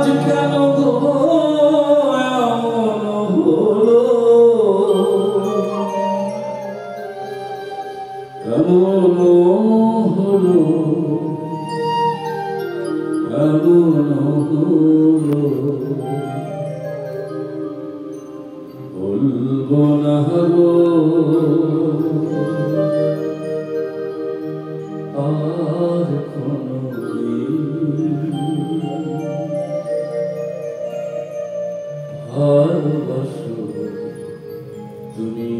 আজ কেন গো এমন হলো, এমন হলো, এমন হলো, বলবো না গো আর কোনদিন, ভালোবাসো তুমি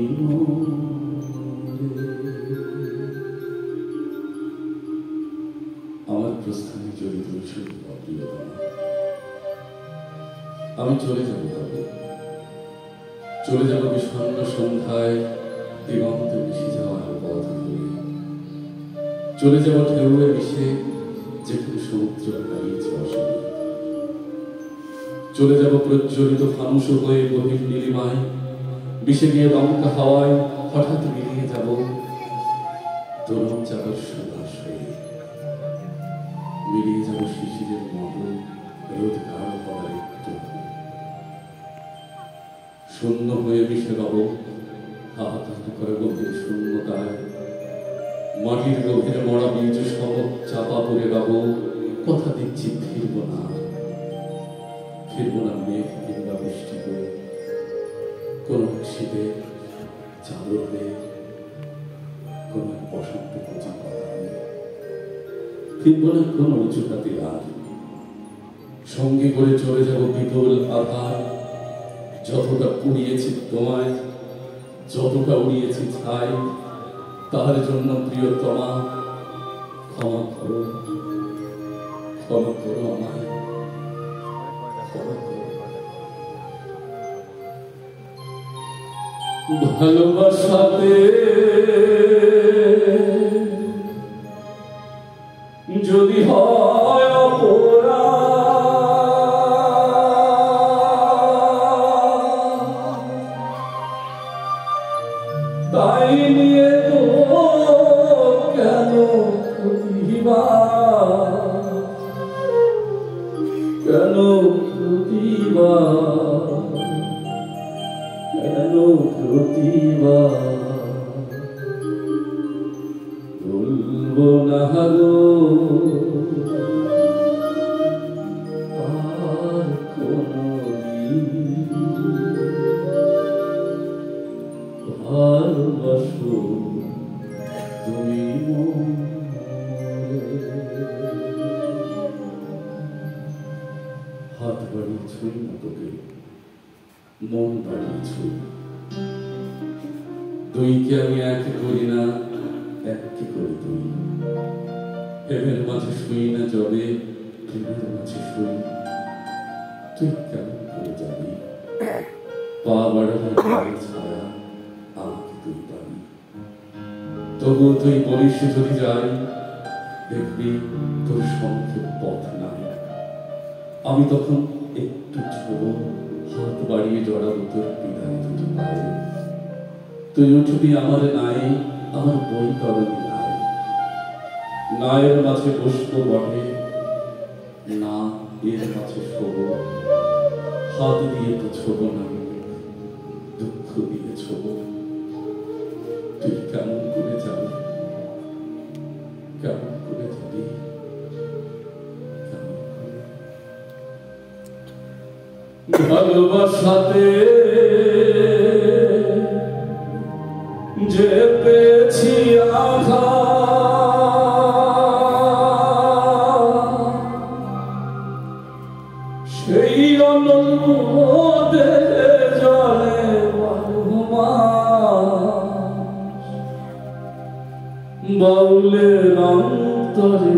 আমার প্রস্থানে জড়িত শুধু প্রিয়তমা। আমি চলে যাব তবে, চলে যাব বিষণ্ণ সন্ধ্যায় দিগন্তে মিশে যাওয়ার পথ ধরে, চলে যাব ঢেউয়ে মিশে যেখানে সমুদ্র হারিয়েছে আসলে, চলে যাব প্রজ্বলিত ফানুষ হয়ে গভীর নীলিমায়, মিশে গিয়ে দমকা হাওয়ায় হঠাৎ মিলিয়ে যাব তরুণ চাকার সুবাস হয়ে, মিলিয়ে যাব শিশিরের মতো রোদ গাঢ় হওয়ার একটু, শূন্য হয়ে মিশে যাব হাহাকার করে গভীর শূন্যতায়, মাটির গভীরে মরা বীজ সব চাপা পড়ে যাব, কথা দিচ্ছি ফিরব না, ফিরব না মেঘ কিংবা বৃষ্টি হয়ে, কোন শীতে চাদর হয়ে, কোন বসন্ত কচি পাতা হয়ে, ফিরব না কোন উঁচুটাতে আর, সঙ্গে করে চলে যাব বিপুল আধার, যতটা পুড়িয়েছি তোমায়, যতটা উড়িয়েছি ছাই, তার জন্য প্রিয়তমা ক্ষমা করো, ক্ষমা করো আমায়, ক্ষমা করো। ভালোবাসাতে যদি হয় অপরাধ, তাই নিয়ে তো কেন প্রতিবাদ, কেন প্রতিবাদ, কেন প্রতিবাদ, বলবো না গো আর কোনদিন, ভালোবাসো তুমি হাত বাড়িয়ে ছুঁই না তোকে, মন বাড়িয়ে ছুঁই, দুইকে আমি এক করি না, এককে করি তুই, প্রেমের মাঝে শুই না যবে, প্রেমের মাঝে শুই, তুই কেমন করে যাবি, পা বাড়ানো ছায়া আমাকে তুই পাবি, তবু তুই বলিস যদি যাই, দেখবি তোর সংক্ষেপ পথ নাই, আমি তখন একটু ছোব, হাত বাড়িয়ে জড়াবো তোর বিদায় দুটি পায়ে, তুই উঠবি আমার নাই, আমার বই করবি নাই, নায়ের মাঝে বসবো বটে, না এর মাঝে শোব, হাত দিয়ে তো ছোব না, দুঃখ দিয়ে ছোব, তুই কেমন করে যাবি, কেমন করে যাবি, কেমন করে। ভালোবাসাতে যে পেয়েছি আঘাত, সেই অনন্যে জলে বাউলের অন্তরে,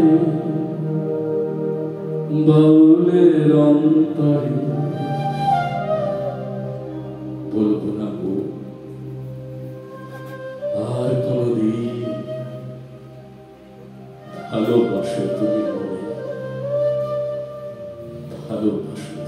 বাউলের অন্তরে, বলবো না গো আর কোনদিন, ভালোবাসো তুমি, ভালোবাসো।